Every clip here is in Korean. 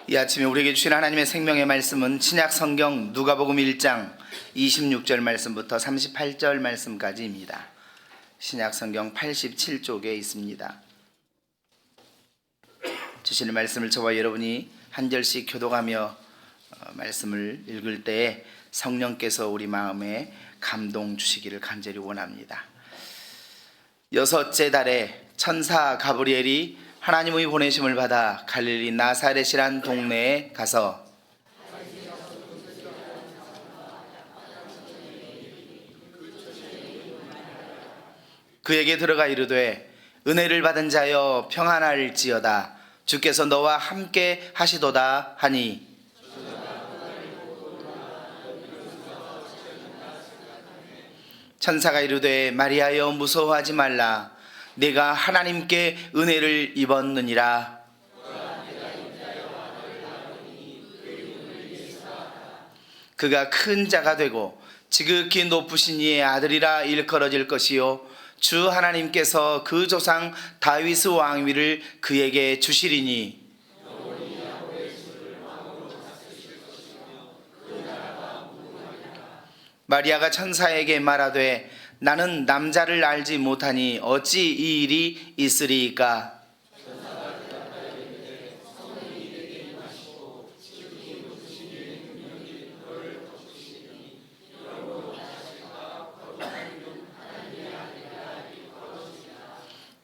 이 아침에 우리에게 주신 하나님의 생명의 말씀은 신약 성경 누가복음 1장 26절 말씀부터 38절 말씀까지입니다. 신약 성경 87쪽에 있습니다. 주시는 말씀을 저와 여러분이 한 절씩 교독하며 말씀을 읽을 때에 성령께서 우리 마음에 감동 주시기를 간절히 원합니다. 여섯째 달에 천사 가브리엘이 하나님의 보내심을 받아 갈릴리 나사렛이란 동네에 가서 그에게 들어가 이르되 은혜를 받은 자여 평안할지어다 주께서 너와 함께 하시도다 하니 천사가 이르되 마리아여 무서워하지 말라 내가 하나님께 은혜를 입었느니라. 그가 큰 자가 되고 지극히 높으신 이의 아들이라 일컬어질 것이요 주 하나님께서 그 조상 다윗의 왕위를 그에게 주시리니 마리아가 천사에게 말하되 나는 남자를 알지 못하니 어찌 이 일이 있으리이까.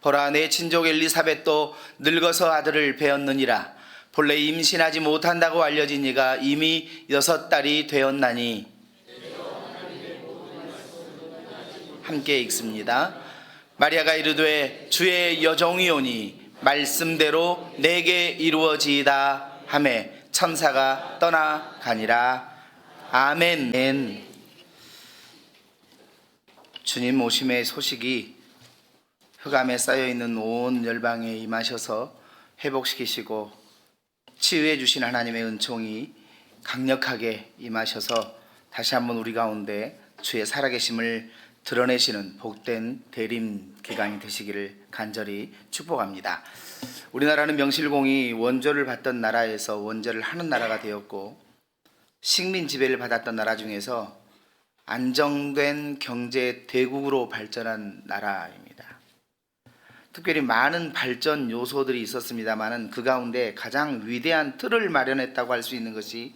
보라 내 친족 엘리사벳도 늙어서 아들을 배었느니라. 본래 임신하지 못한다고 알려진 이가 이미 6달이 되었나니. 함께 읽습니다. 마리아가 이르되 주의 여종이오니 말씀대로 내게 이루어지이다 하매 천사가 떠나가니라. 아멘. 주님 오심의 소식이 흑암에 쌓여있는 온 열방에 임하셔서 회복시키시고 치유해 주신 하나님의 은총이 강력하게 임하셔서 다시 한번 우리 가운데 주의 살아계심을 드러내시는 복된 대림 기간이 되시기를 간절히 축복합니다. 우리나라는 명실공히 원조를 받던 나라에서 원조를 하는 나라가 되었고 식민 지배를 받았던 나라 중에서 안정된 경제 대국으로 발전한 나라입니다. 특별히 많은 발전 요소들이 있었습니다만은 그 가운데 가장 위대한 틀을 마련했다고 할 수 있는 것이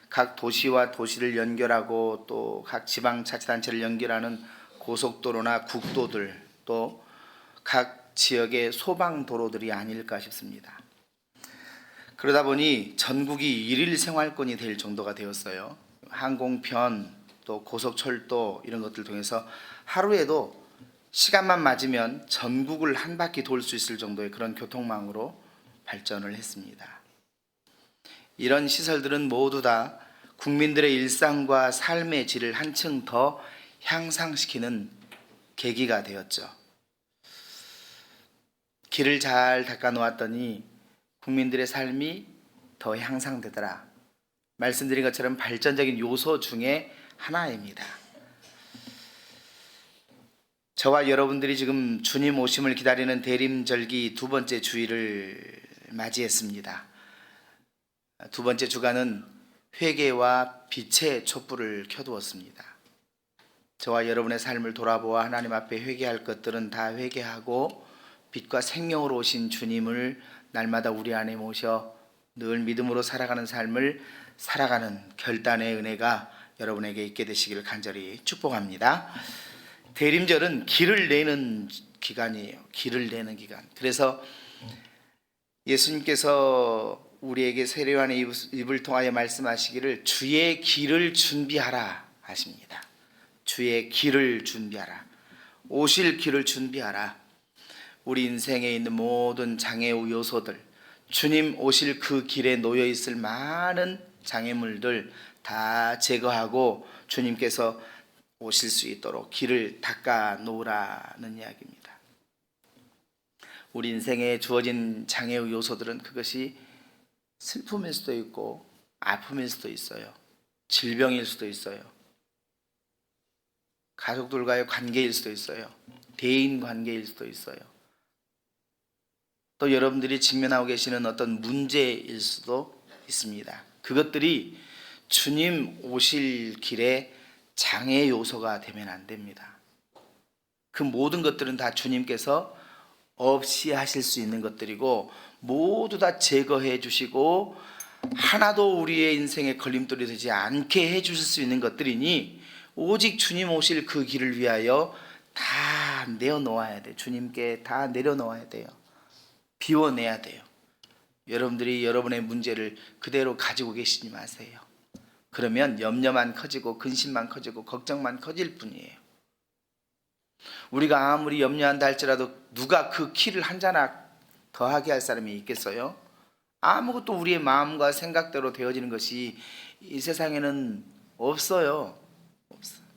각 도시와 도시를 연결하고 또 각 지방자치단체를 연결하는 고속도로나 국도들 또 각 지역의 소방도로들이 아닐까 싶습니다. 그러다 보니 전국이 일일 생활권이 될 정도가 되었어요. 항공편 또 고속철도 이런 것들 통해서 하루에도 시간만 맞으면 전국을 한 바퀴 돌 수 있을 정도의 그런 교통망으로 발전을 했습니다. 이런 시설들은 모두 다 국민들의 일상과 삶의 질을 한층 더 향상시키는 계기가 되었죠. 길을 잘 닦아 놓았더니 국민들의 삶이 더 향상되더라. 말씀드린 것처럼 발전적인 요소 중에 하나입니다. 저와 여러분들이 지금 주님 오심을 기다리는 대림절기 두 번째 주일을 맞이했습니다. 두 번째 주간은 회개와 빛의 촛불을 켜두었습니다. 저와 여러분의 삶을 돌아보아 하나님 앞에 회개할 것들은 다 회개하고 빛과 생명으로 오신 주님을 날마다 우리 안에 모셔 늘 믿음으로 살아가는 삶을 살아가는 결단의 은혜가 여러분에게 있게 되시기를 간절히 축복합니다. 대림절은 길을 내는 기간이에요. 길을 내는 기간. 그래서 예수님께서 우리에게 세례요한의 입을 통하여 말씀하시기를 주의 길을 준비하라 하십니다. 주의 길을 준비하라. 오실 길을 준비하라. 우리 인생에 있는 모든 장애우 요소들, 주님 오실 그 길에 놓여 있을 많은 장애물들 다 제거하고 주님께서 오실 수 있도록 길을 닦아 놓으라는 이야기입니다. 우리 인생에 주어진 장애의 요소들은 그것이 슬픔일 수도 있고 아픔일 수도 있어요. 질병일 수도 있어요. 가족들과의 관계일 수도 있어요. 대인 관계일 수도 있어요. 또 여러분들이 직면하고 계시는 어떤 문제일 수도 있습니다. 그것들이 주님 오실 길에 장애 요소가 되면 안 됩니다. 그 모든 것들은 다 주님께서 없이 하실 수 있는 것들이고 모두 다 제거해 주시고 하나도 우리의 인생에 걸림돌이 되지 않게 해 주실 수 있는 것들이니 오직 주님 오실 그 길을 위하여 다 내어놓아야 돼요. 주님께 다 내려놓아야 돼요. 비워내야 돼요. 여러분들이 여러분의 문제를 그대로 가지고 계시지 마세요. 그러면 염려만 커지고 근심만 커지고 걱정만 커질 뿐이에요. 우리가 아무리 염려한다 할지라도 누가 그 키를 한 자나 더하게 할 사람이 있겠어요? 아무것도 우리의 마음과 생각대로 되어지는 것이 이 세상에는 없어요. 없어요.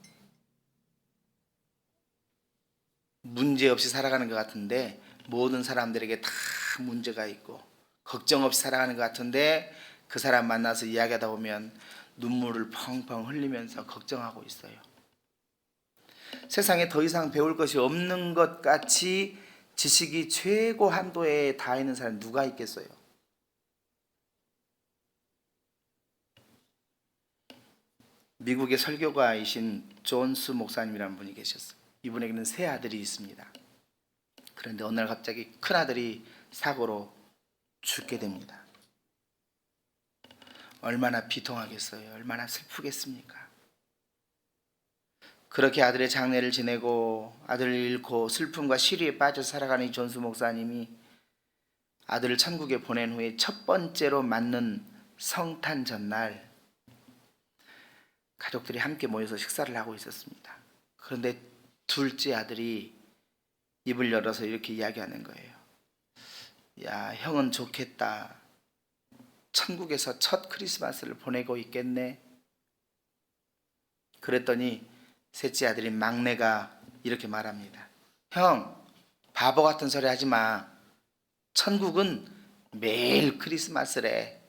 문제 없이 살아가는 것 같은데 모든 사람들에게 다 문제가 있고 걱정 없이 살아가는 것 같은데 그 사람 만나서 이야기하다 보면 눈물을 펑펑 흘리면서 걱정하고 있어요. 세상에 더 이상 배울 것이 없는 것 같이 지식이 최고 한도에 닿아 있는 사람이 누가 있겠어요? 미국의 설교가이신 존스 목사님이라는 분이 계셨어요. 이분에게는 세 아들이 있습니다. 그런데 어느 날 갑자기 큰 아들이 사고로 죽게 됩니다. 얼마나 비통하겠어요? 얼마나 슬프겠습니까? 그렇게 아들의 장례를 지내고 아들을 잃고 슬픔과 시리에 빠져 살아가는 이 존스 목사님이 아들을 천국에 보낸 후에 첫 번째로 맞는 성탄 전날 가족들이 함께 모여서 식사를 하고 있었습니다. 그런데 둘째 아들이 입을 열어서 이렇게 이야기하는 거예요. 야, 형은 좋겠다. 천국에서 첫 크리스마스를 보내고 있겠네. 그랬더니 셋째 아들인 막내가 이렇게 말합니다. 형, 바보 같은 소리 하지 마. 천국은 매일 크리스마스래.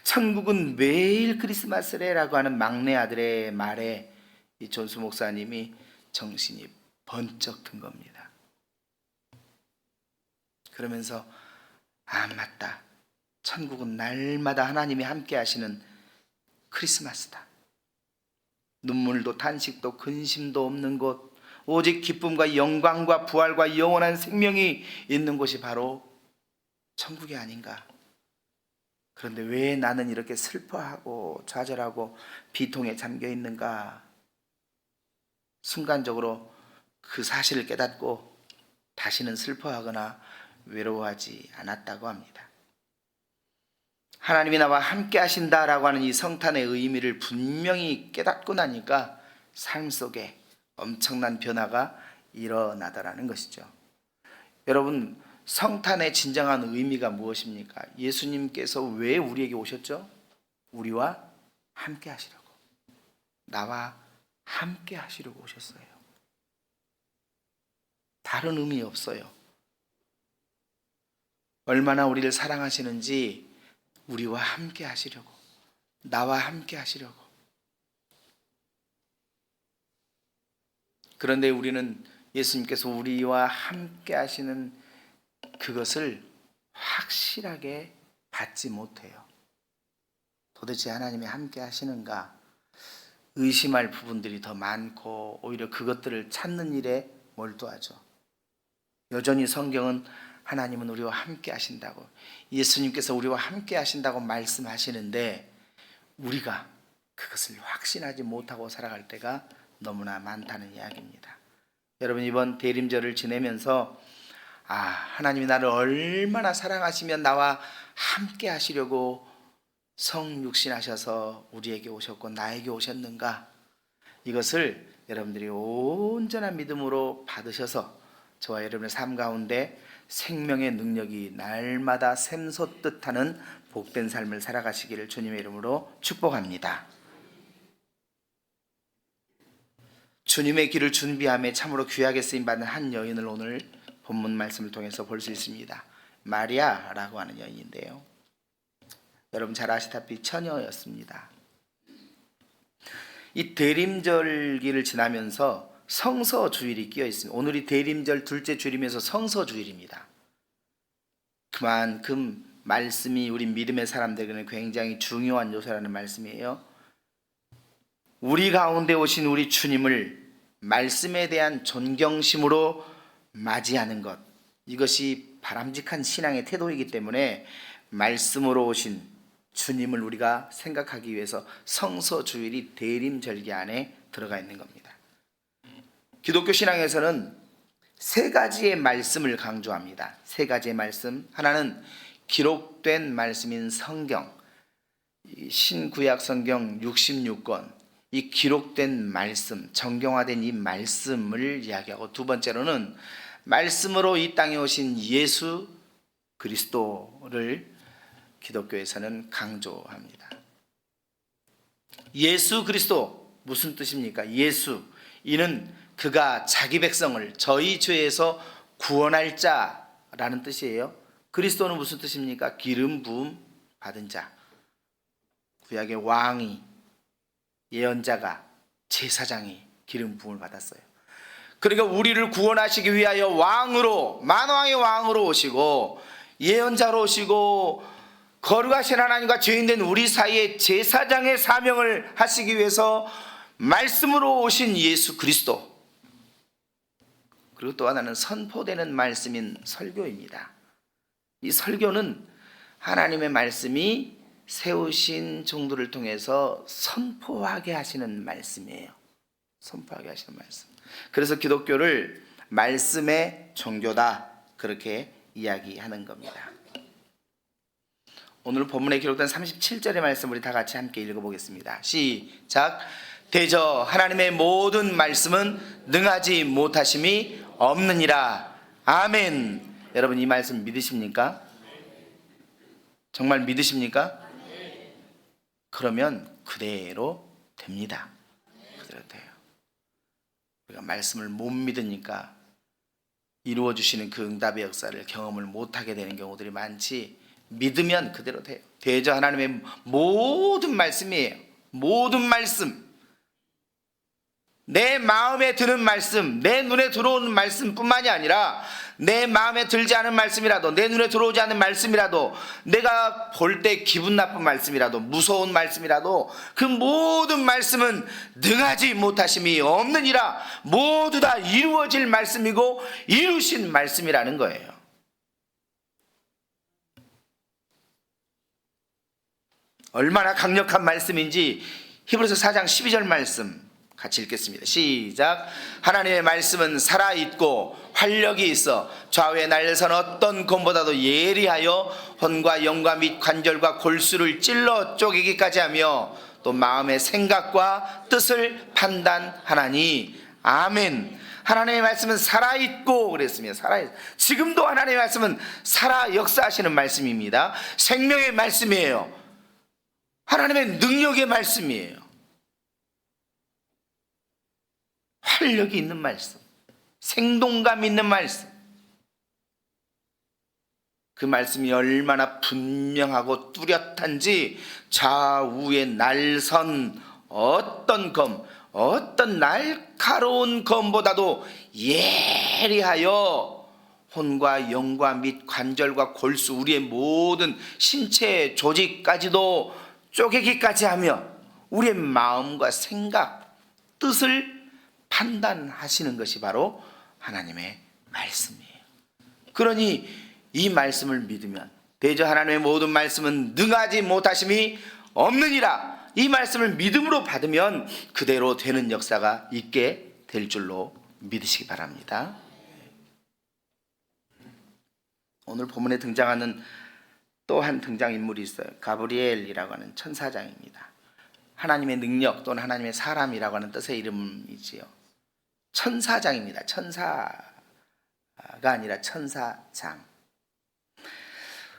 천국은 매일 크리스마스래 라고 하는 막내 아들의 말에 이 존스 목사님이 정신이 번쩍 든 겁니다. 그러면서 아, 맞다. 천국은 날마다 하나님이 함께 하시는 크리스마스다. 눈물도 탄식도 근심도 없는 곳, 오직 기쁨과 영광과 부활과 영원한 생명이 있는 곳이 바로 천국이 아닌가. 그런데 왜 나는 이렇게 슬퍼하고 좌절하고 비통에 잠겨 있는가? 순간적으로 그 사실을 깨닫고 다시는 슬퍼하거나 외로워하지 않았다고 합니다. 하나님이 나와 함께 하신다라고 하는 이 성탄의 의미를 분명히 깨닫고 나니까 삶 속에 엄청난 변화가 일어나더라는 것이죠. 여러분, 성탄의 진정한 의미가 무엇입니까? 예수님께서 왜 우리에게 오셨죠? 우리와 함께 하시려고. 나와 함께 하시려고 오셨어요. 다른 의미 없어요. 얼마나 우리를 사랑하시는지 우리와 함께 하시려고, 나와 함께 하시려고. 그런데 우리는 예수님께서 우리와 함께 하시는 그것을 확실하게 받지 못해요. 도대체 하나님이 함께 하시는가? 의심할 부분들이 더 많고 오히려 그것들을 찾는 일에 몰두하죠. 여전히 성경은 하나님은 우리와 함께 하신다고, 예수님께서 우리와 함께 하신다고 말씀하시는데 우리가 그것을 확신하지 못하고 살아갈 때가 너무나 많다는 이야기입니다. 여러분, 이번 대림절을 지내면서 하나님이 나를 얼마나 사랑하시면 나와 함께 하시려고 성육신하셔서 우리에게 오셨고 나에게 오셨는가, 이것을 여러분들이 온전한 믿음으로 받으셔서 저와 여러분의 삶 가운데 생명의 능력이 날마다 샘솟듯 하는 복된 삶을 살아가시기를 주님의 이름으로 축복합니다. 주님의 길을 준비함에 참으로 귀하게 쓰임받는 한 여인을 오늘 본문 말씀을 통해서 볼 수 있습니다. 마리아라고 하는 여인인데요, 여러분 잘 아시다시피 처녀였습니다. 이 대림절기를 지나면서 성서주일이 끼어 있습니다. 오늘이 대림절 둘째 주일이면서 성서주일입니다. 그만큼 말씀이 우리 믿음의 사람들에게는 굉장히 중요한 요소라는 말씀이에요. 우리 가운데 오신 우리 주님을 말씀에 대한 존경심으로 맞이하는 것, 이것이 바람직한 신앙의 태도이기 때문에 말씀으로 오신 주님을 우리가 생각하기 위해서 성서주일이 대림절기 안에 들어가 있는 겁니다. 기독교 신앙에서는 세 가지의 말씀을 강조합니다. 세 가지의 말씀. 하나는 기록된 말씀인 성경, 신구약 성경 66권, 이 기록된 말씀, 정경화된 이 말씀을 이야기하고, 두 번째로는 말씀으로 이 땅에 오신 예수 그리스도를 기독교에서는 강조합니다. 예수 그리스도, 무슨 뜻입니까? 예수, 이는 그가 자기 백성을 저희 죄에서 구원할 자라는 뜻이에요. 그리스도는 무슨 뜻입니까? 기름 부음 받은 자. 구약의 왕이, 예언자가, 제사장이 기름 부음을 받았어요. 그러니까 우리를 구원하시기 위하여 왕으로, 만왕의 왕으로 오시고 예언자로 오시고 거룩하신 하나님과 죄인된 우리 사이에 제사장의 사명을 하시기 위해서 말씀으로 오신 예수 그리스도, 그리고 또 하나는 선포되는 말씀인 설교입니다. 이 설교는 하나님의 말씀이 세우신 종들을 통해서 선포하게 하시는 말씀이에요. 선포하게 하시는 말씀. 그래서 기독교를 말씀의 종교다, 그렇게 이야기하는 겁니다. 오늘 본문에 기록된 37절의 말씀 우리 다 같이 함께 읽어보겠습니다. 시작. 대저 하나님의 모든 말씀은 능하지 못하심이 없느니라. 아멘. 여러분, 이 말씀 믿으십니까? 정말 믿으십니까? 그러면 그대로 됩니다. 그대로 돼요. 우리가 말씀을 못 믿으니까 이루어주시는 그 응답의 역사를 경험을 못하게 되는 경우들이 많지, 믿으면 그대로 돼요. 대저 하나님의 모든 말씀이에요. 모든 말씀, 내 마음에 드는 말씀, 내 눈에 들어오는 말씀뿐만이 아니라 내 마음에 들지 않은 말씀이라도, 내 눈에 들어오지 않는 말씀이라도, 내가 볼 때 기분 나쁜 말씀이라도, 무서운 말씀이라도, 그 모든 말씀은 능하지 못하심이 없느니라. 모두 다 이루어질 말씀이고 이루신 말씀이라는 거예요. 얼마나 강력한 말씀인지 히브리서 4장 12절 말씀 같이 읽겠습니다. 시작. 하나님의 말씀은 살아있고 활력이 있어 좌우에 날선 어떤 검보다도 예리하여 혼과 영과 및 관절과 골수를 찔러 쪼개기까지 하며 또 마음의 생각과 뜻을 판단하나니. 아멘. 하나님의 말씀은 살아있고 그랬습니다. 살아있. 지금도 하나님의 말씀은 살아 역사하시는 말씀입니다. 생명의 말씀이에요. 하나님의 능력의 말씀이에요. 활력이 있는 말씀, 생동감 있는 말씀. 그 말씀이 얼마나 분명하고 뚜렷한지 좌우에 날선 어떤 검, 어떤 날카로운 검보다도 예리하여 혼과 영과 및 관절과 골수, 우리의 모든 신체 조직까지도 쪼개기까지 하며 우리의 마음과 생각, 뜻을 판단하시는 것이 바로 하나님의 말씀이에요. 그러니 이 말씀을 믿으면, 대저 하나님의 모든 말씀은 능하지 못하심이 없느니라, 이 말씀을 믿음으로 받으면 그대로 되는 역사가 있게 될 줄로 믿으시기 바랍니다. 오늘 본문에 등장하는 또 한 등장인물이 있어요. 가브리엘이라고 하는 천사장입니다. 하나님의 능력 또는 하나님의 사람이라고 하는 뜻의 이름이지요. 천사장입니다. 천사가 아니라 천사장.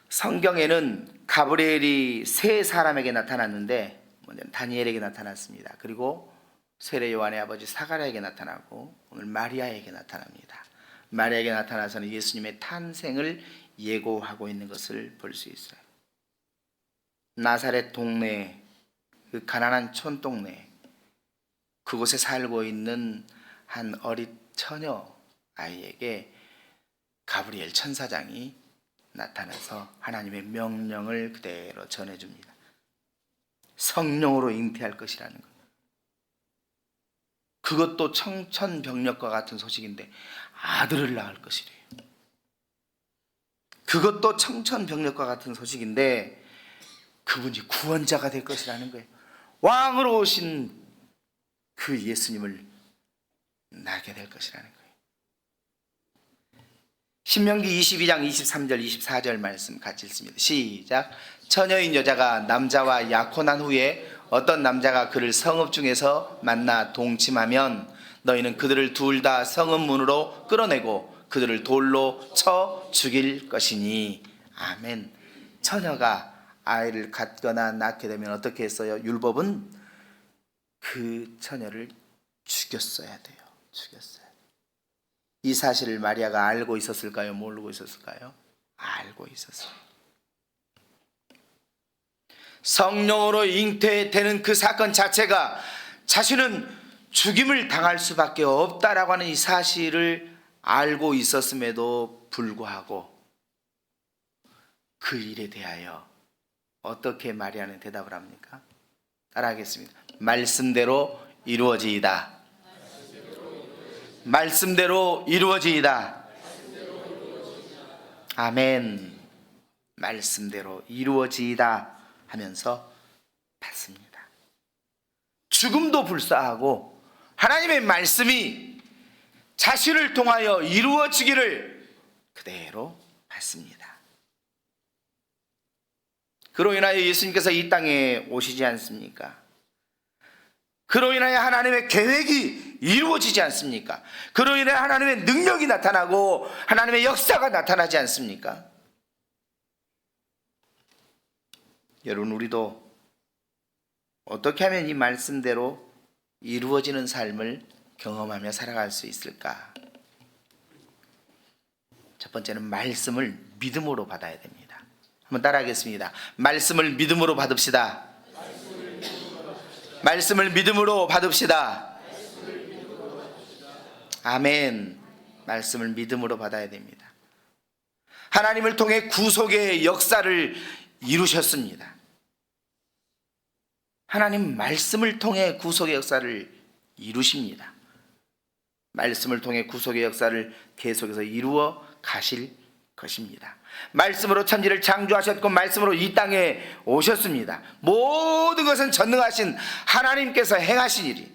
성경에는 가브리엘이 세 사람에게 나타났는데, 먼저 다니엘에게 나타났습니다. 그리고 세례 요한의 아버지 사가랴에게 나타나고 오늘 마리아에게 나타납니다. 마리아에게 나타나서는 예수님의 탄생을 예고하고 있는 것을 볼 수 있어요. 나사렛 동네, 그 가난한 촌동네, 그곳에 살고 있는 한 어린 처녀 아이에게 가브리엘 천사장이 나타나서 하나님의 명령을 그대로 전해줍니다. 성령으로 잉태할 것이라는 것. 그것도 청천벽력과 같은 소식인데 아들을 낳을 것이래요. 그것도 청천벽력과 같은 소식인데 그분이 구원자가 될 것이라는 거예요. 왕으로 오신 그 예수님을 낳게 될 것이라는 거예요. 신명기 22장 23절 24절 말씀 같이 읽습니다. 시작. 처녀인 여자가 남자와 약혼한 후에 어떤 남자가 그를 성읍 중에서 만나 동침하면 너희는 그들을 둘 다 성읍 문으로 끌어내고 그들을 돌로 쳐 죽일 것이니. 아멘. 처녀가 아이를 갖거나 낳게 되면 어떻게 했어요? 율법은 그 처녀를 죽였어야 돼요. 죽였어야 돼요. 이 사실을 마리아가 알고 있었을까요? 모르고 있었을까요? 알고 있었어요. 성령으로 잉태되는 그 사건 자체가 자신은 죽임을 당할 수밖에 없다라고 하는 이 사실을 알고 있었음에도 불구하고 그 일에 대하여 어떻게 마리아는 대답을 합니까? 따라하겠습니다. 말씀대로 이루어지이다. 말씀대로 이루어지이다. 아멘. 말씀대로 이루어지이다 하면서 받습니다. 죽음도 불사하고 하나님의 말씀이 자신을 통하여 이루어지기를 그대로 받습니다. 그로 인하여 예수님께서 이 땅에 오시지 않습니까? 그로 인하여 하나님의 계획이 이루어지지 않습니까? 그로 인하여 하나님의 능력이 나타나고 하나님의 역사가 나타나지 않습니까? 여러분, 우리도 어떻게 하면 이 말씀대로 이루어지는 삶을 경험하며 살아갈 수 있을까? 첫 번째는 말씀을 믿음으로 받아야 됩니다. 한번 따라하겠습니다. 말씀을 믿음으로 받읍시다. 말씀을 믿음으로 받읍시다. 아멘. 말씀을 믿음으로 받아야 됩니다. 하나님을 통해 구속의 역사를 이루셨습니다. 하나님 말씀을 통해 구속의 역사를 이루십니다. 말씀을 통해 구속의 역사를 계속해서 이루어 가실 것입니다. 말씀으로 천지를 창조하셨고 말씀으로 이 땅에 오셨습니다. 모든 것은 전능하신 하나님께서 행하신 일이,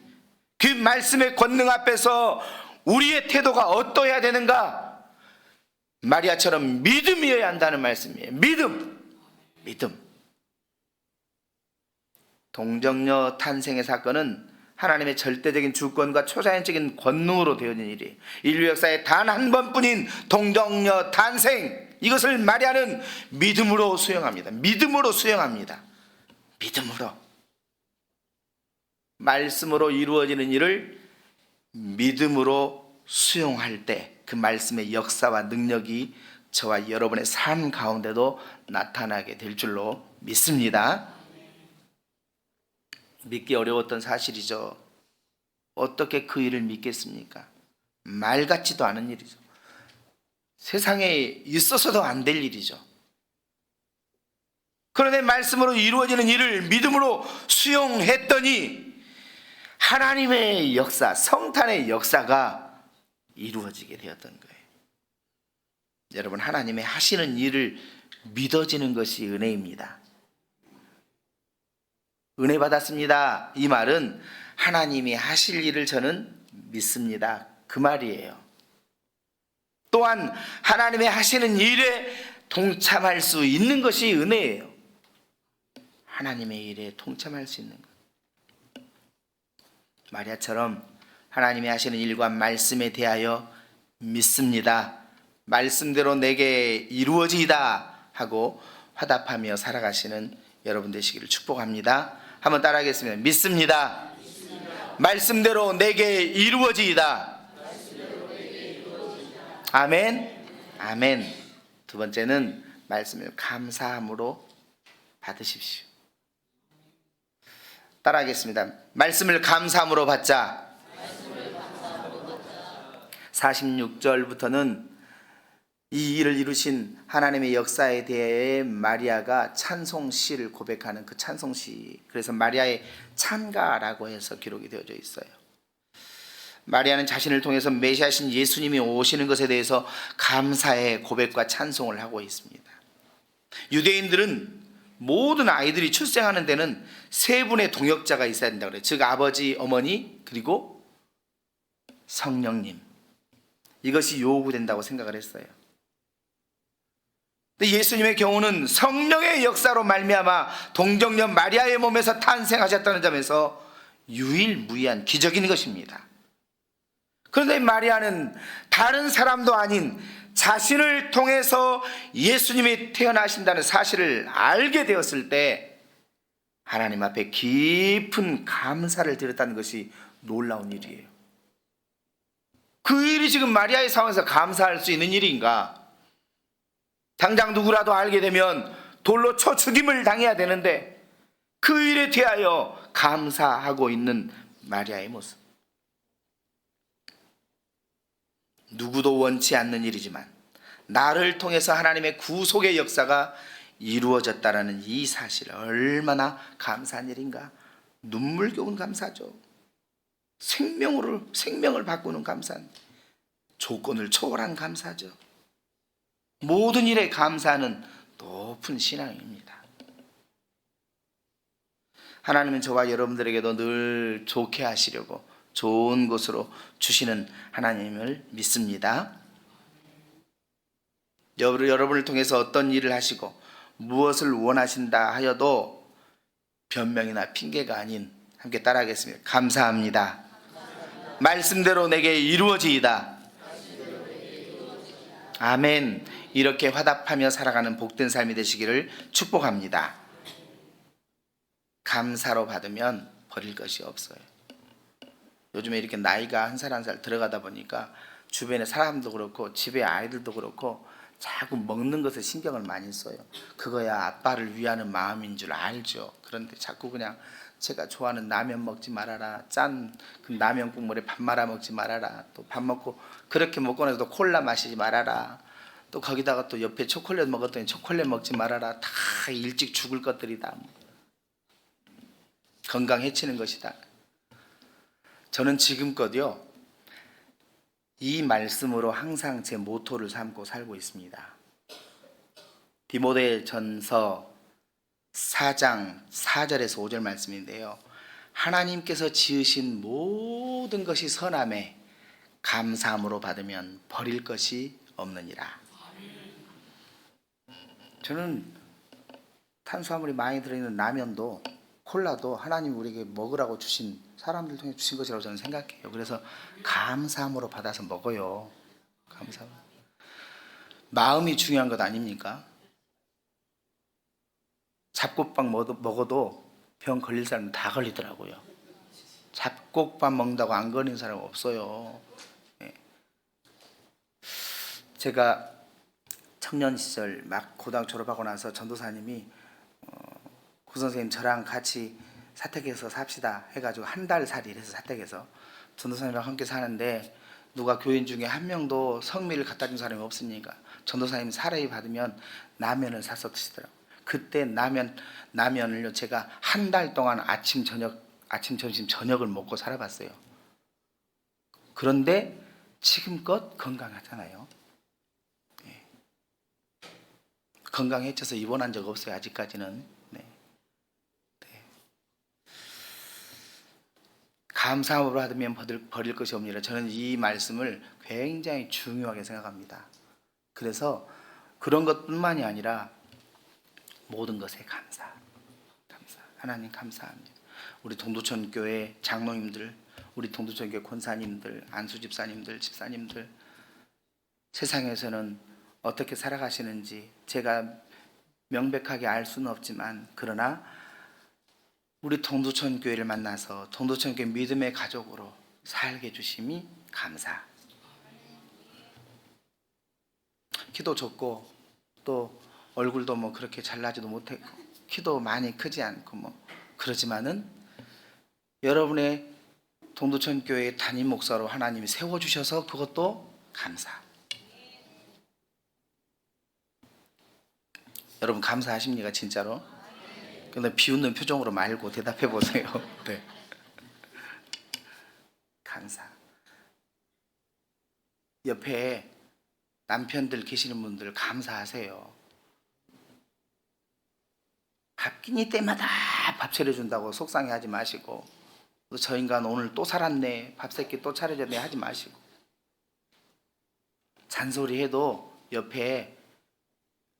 그 말씀의 권능 앞에서 우리의 태도가 어떠해야 되는가? 마리아처럼 믿음이어야 한다는 말씀이에요. 믿음. 동정녀 탄생의 사건은 하나님의 절대적인 주권과 초자연적인 권능으로 되어진 일이에요. 인류 역사에 단 한 번뿐인 동정녀 탄생, 이것을 마리아는 믿음으로 수용합니다. 믿음으로 말씀으로 이루어지는 일을 믿음으로 수용할 때 그 말씀의 역사와 능력이 저와 여러분의 삶 가운데도 나타나게 될 줄로 믿습니다. 믿기 어려웠던 사실이죠. 어떻게 그 일을 믿겠습니까? 말 같지도 않은 일이죠. 세상에 있어서도 안 될 일이죠. 그런데 말씀으로 이루어지는 일을 믿음으로 수용했더니 하나님의 역사, 성탄의 역사가 이루어지게 되었던 거예요. 여러분, 하나님의 하시는 일을 믿어지는 것이 은혜입니다. 은혜 받았습니다. 이 말은 하나님이 하실 일을 저는 믿습니다. 그 말이에요. 또한 하나님의 하시는 일에 동참할 수 있는 것이 은혜예요. 하나님의 일에 동참할 수 있는 것. 마리아처럼 하나님이 하시는 일과 말씀에 대하여 믿습니다. 말씀대로 내게 이루어지이다 하고 화답하며 살아가시는 여러분 되시기를 축복합니다. 한번 따라하겠습니다. 믿습니다. 말씀대로 내게 이루어지이다. 아멘. 두 번째는 말씀을 감사함으로 받으십시오. 따라하겠습니다. 말씀을 감사함으로 받자. 46절부터는 이 일을 이루신 하나님의 역사에 대해 마리아가 찬송시를 고백하는 그 찬송시, 그래서 마리아의 찬가라고 해서 기록이 되어져 있어요. 마리아는 자신을 통해서 메시아신 예수님이 오시는 것에 대해서 감사의 고백과 찬송을 하고 있습니다. 유대인들은 모든 아이들이 출생하는 데는 세 분의 동역자가 있어야 된다고 그래요. 즉 아버지, 어머니, 그리고 성령님. 이것이 요구된다고 생각을 했어요. 근데 예수님의 경우는 성령의 역사로 말미암아 동정녀 마리아의 몸에서 탄생하셨다는 점에서 유일무이한 기적인 것입니다. 그런데 마리아는 다른 사람도 아닌 자신을 통해서 예수님이 태어나신다는 사실을 알게 되었을 때 하나님 앞에 깊은 감사를 드렸다는 것이 놀라운 일이에요. 그 일이 지금 마리아의 상황에서 감사할 수 있는 일인가? 당장 누구라도 알게 되면 돌로 쳐 죽임을 당해야 되는데 그 일에 대하여 감사하고 있는 마리아의 모습. 누구도 원치 않는 일이지만 나를 통해서 하나님의 구속의 역사가 이루어졌다라는 이 사실, 얼마나 감사한 일인가. 눈물겨운 감사죠. 생명을 바꾸는 감사, 조건을 초월한 감사죠. 모든 일에 감사하는 높은 신앙입니다. 하나님은 저와 여러분들에게도 늘 좋게 하시려고 좋은 곳으로 주시는 하나님을 믿습니다. 여러분을 통해서 어떤 일을 하시고 무엇을 원하신다 하여도 변명이나 핑계가 아닌, 함께 따라하겠습니다. 감사합니다. 말씀대로 내게 이루어지이다. 아멘. 이렇게 화답하며 살아가는 복된 삶이 되시기를 축복합니다. 감사로 받으면 버릴 것이 없어요. 요즘에 이렇게 나이가 한 살 한 살 들어가다 보니까 주변의 사람도 그렇고 집의 아이들도 그렇고 자꾸 먹는 것에 신경을 많이 써요. 그거야 아빠를 위하는 마음인 줄 알죠. 그런데 자꾸 그냥 제가 좋아하는 라면 먹지 말아라, 짠 그 라면 국물에 밥 말아 먹지 말아라, 또 밥 먹고 그렇게 먹고 나서도 콜라 마시지 말아라, 또 거기다가 또 옆에 초콜릿 먹었더니 초콜릿 먹지 말아라. 다 일찍 죽을 것들이다. 건강 해치는 것이다. 저는 지금껏요 이 말씀으로 항상 제 모토를 삼고 살고 있습니다. 디모데전서 4장 4절에서 5절 말씀인데요, 하나님께서 지으신 모든 것이 선함에 감사함으로 받으면 버릴 것이 없느니라. 저는 탄수화물이 많이 들어있는 라면도 콜라도 하나님 우리에게 먹으라고 주신, 사람들 통해 주신 것이라고 저는 생각해요. 그래서 감사함으로 받아서 먹어요. 감사함. 마음이 중요한 것 아닙니까? 잡곡밥 먹어도 병 걸릴 사람은 다 걸리더라고요. 잡곡밥 먹는다고 안 걸리는 사람 없어요. 제가 청년 시절 막 고등학교 졸업하고 나서 전도사님이 구 선생님 저랑 같이 사택에서 삽시다 해가지고 한 달 살이를 해서 사택에서 전도사님이랑 함께 사는데 누가 교인 중에 한 명도 성미를 갖다 준 사람이 없으니까 전도사님이 사례비 받으면 라면을 사서 드시더라고요. 그때 라면을요 제가 한 달 동안 아침 점심 저녁을 먹고 살아봤어요. 그런데 지금껏 건강하잖아요. 건강해져서 입원한 적 없어요. 아직까지는. 감사함으로 받으면 버릴 것이 없느니라. 저는 이 말씀을 굉장히 중요하게 생각합니다. 그래서 그런 것뿐만이 아니라 모든 것에 감사. 하나님 감사합니다. 우리 동두천 교회 장로님들, 우리 동두천 교회 권사님들, 안수 집사님들, 집사님들, 세상에서는 어떻게 살아가시는지 제가 명백하게 알 수는 없지만, 그러나 우리 동두천 교회를 만나서 동두천 교회 믿음의 가족으로 살게 해주심이 감사. 키도 적고 또 얼굴도 뭐 그렇게 잘나지도 못했고 키도 많이 크지 않고 뭐 그러지만은 여러분의 동두천 교회의 담임 목사로 하나님이 세워주셔서 그것도 감사. 여러분 감사하십니까 진짜로? 근데 비웃는 표정으로 말고 대답해 보세요. 네. 감사. 옆에 남편들 계시는 분들 감사하세요. 밥 끼니 때마다 밥 차려준다고 속상해하지 마시고, 저 인간 오늘 또 살았네, 밥 새끼 또 차려줬네 하지 마시고, 잔소리해도 옆에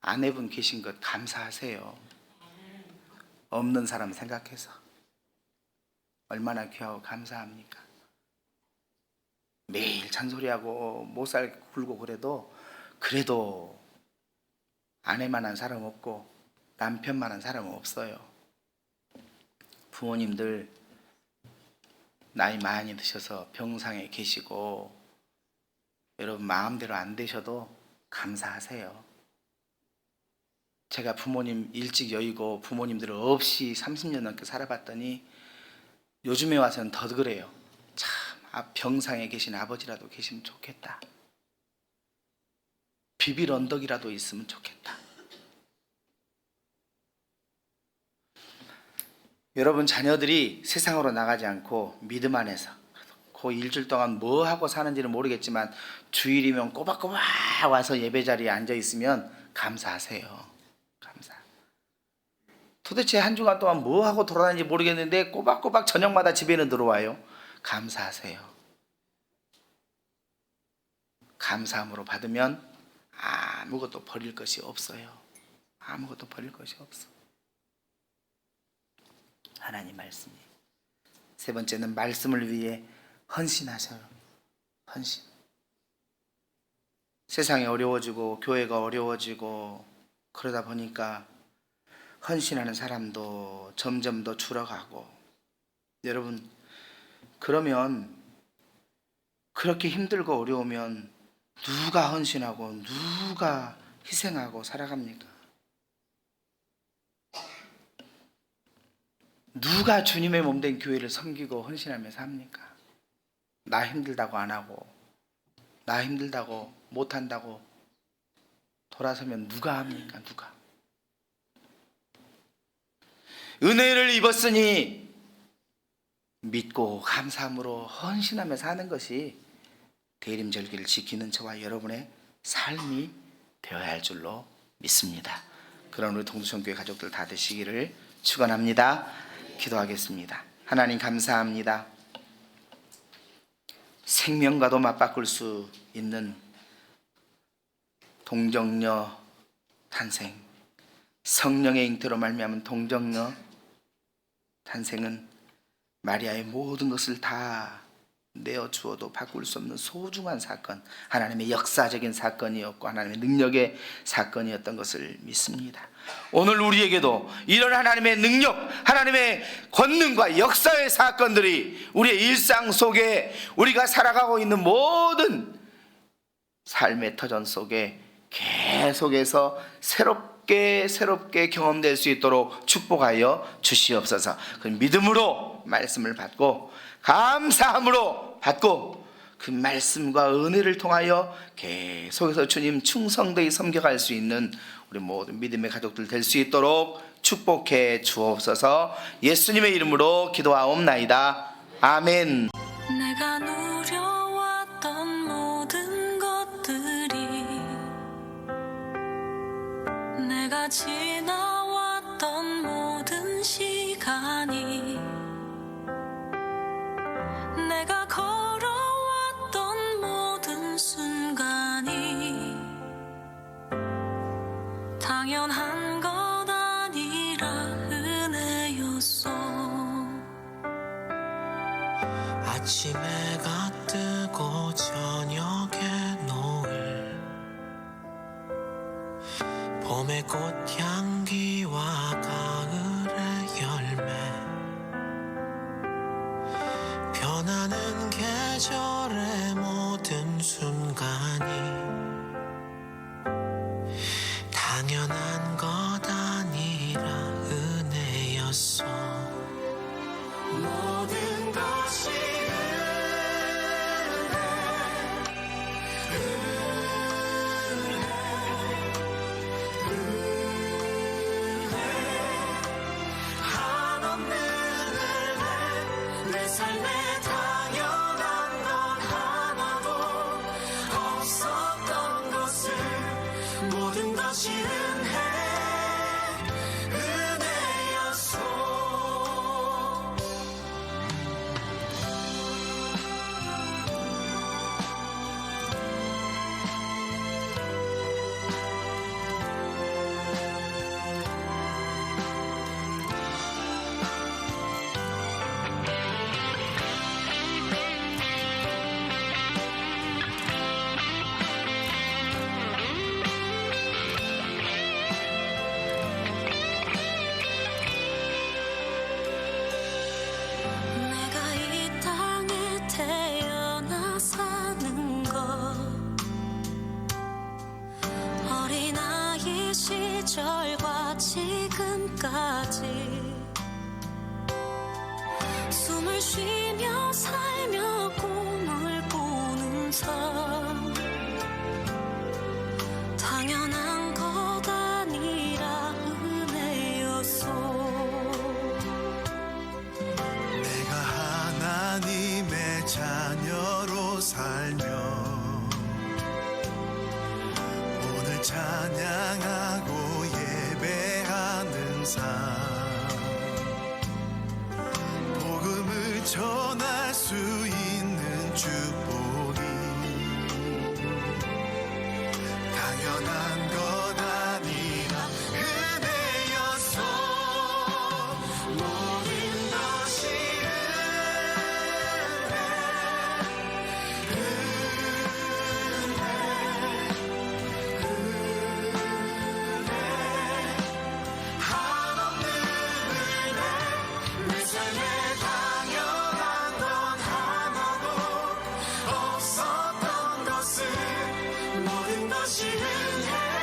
아내분 계신 것 감사하세요. 없는 사람 생각해서 얼마나 귀하고 감사합니까? 매일 잔소리하고 못살 굴고 그래도 아내만한 사람 없고 남편만한 사람은 없어요. 부모님들 나이 많이 드셔서 병상에 계시고 여러분 마음대로 안 되셔도 감사하세요. 제가 부모님 일찍 여의고 부모님들 없이 30년 넘게 살아봤더니 요즘에 와서는 더 그래요. 참 병상에 계신 아버지라도 계시면 좋겠다. 비빌 언덕이라도 있으면 좋겠다. 여러분 자녀들이 세상으로 나가지 않고 믿음 안에서 그 일주일 동안 뭐 하고 사는지는 모르겠지만 주일이면 꼬박꼬박 와서 예배 자리에 앉아 있으면 감사하세요. 감사. 도대체 한 주간 동안 뭐 하고 돌아다니는지 모르겠는데 꼬박꼬박 저녁마다 집에는 들어와요. 감사하세요. 감사함으로 받으면 아무것도 버릴 것이 없어요. 아무것도 버릴 것이 없어. 하나님 말씀이. 세 번째는 말씀을 위해 헌신하셔요. 헌신. 세상이 어려워지고 교회가 어려워지고 그러다 보니까 헌신하는 사람도 점점 더 줄어가고, 여러분 그러면 그렇게 힘들고 어려우면 누가 헌신하고 누가 희생하고 살아갑니까? 누가 주님의 몸된 교회를 섬기고 헌신하며 삽니까? 나 힘들다고 안 하고, 나 힘들다고 못한다고 돌아서면 누가 합니까? 누가? 은혜를 입었으니 믿고 감사함으로 헌신하며 사는 것이 대림절기를 지키는 저와 여러분의 삶이 되어야 할 줄로 믿습니다. 그런 우리 동두천교회 가족들 다 되시기를 축원합니다. 기도하겠습니다. 하나님 감사합니다. 생명과도 맞바꿀 수 있는 동정녀 탄생, 성령의 잉태로 말미암은 동정녀 탄생은 마리아의 모든 것을 다 내어주어도 바꿀 수 없는 소중한 사건, 하나님의 역사적인 사건이었고 하나님의 능력의 사건이었던 것을 믿습니다. 오늘 우리에게도 이런 하나님의 능력, 하나님의 권능과 역사의 사건들이 우리의 일상 속에 우리가 살아가고 있는 모든 삶의 터전 속에 계속해서 새롭게 경험될 수 있도록 축복하여 주시옵소서. 그 믿음으로 말씀을 받고 감사함으로 받고 그 말씀과 은혜를 통하여 계속해서 주님 충성되이 섬겨갈 수 있는 우리 모든 믿음의 가족들 될 수 있도록 축복해 주옵소서. 예수님의 이름으로 기도하옵나이다. 아멘. 내가 누려왔던 모든 것들이, 내가 지나왔던 모든 시간이, 내가 걸어왔던 모든 순간이 당연한 것 아니라 은혜였어. 아침 해가 뜨고 저녁에 노을, 봄의 꽃향기와 가을의 열매, 변하는 계절의 모든 순간이 당연한 것 아니라 은혜였어. 모든 것이 은혜, 은혜, 것이 은혜였소. 내가 이 땅에 태어나 사는 것 어린아이 시절과 지금까지 숨을 쉬며 살며 꿈을 꾸는 삶 당연한 것 아니라 은혜였소. 내가 하나님의 자녀로 살며 오늘 찬양하고 예배하는 삶 복음을 전할 수 있는 축복이 당연한 것 아니라 은혜였소. 모든 것이 한없는 은혜. 내 삶에 당연한 건 하나도 없었던 것을 모든 것이 은혜.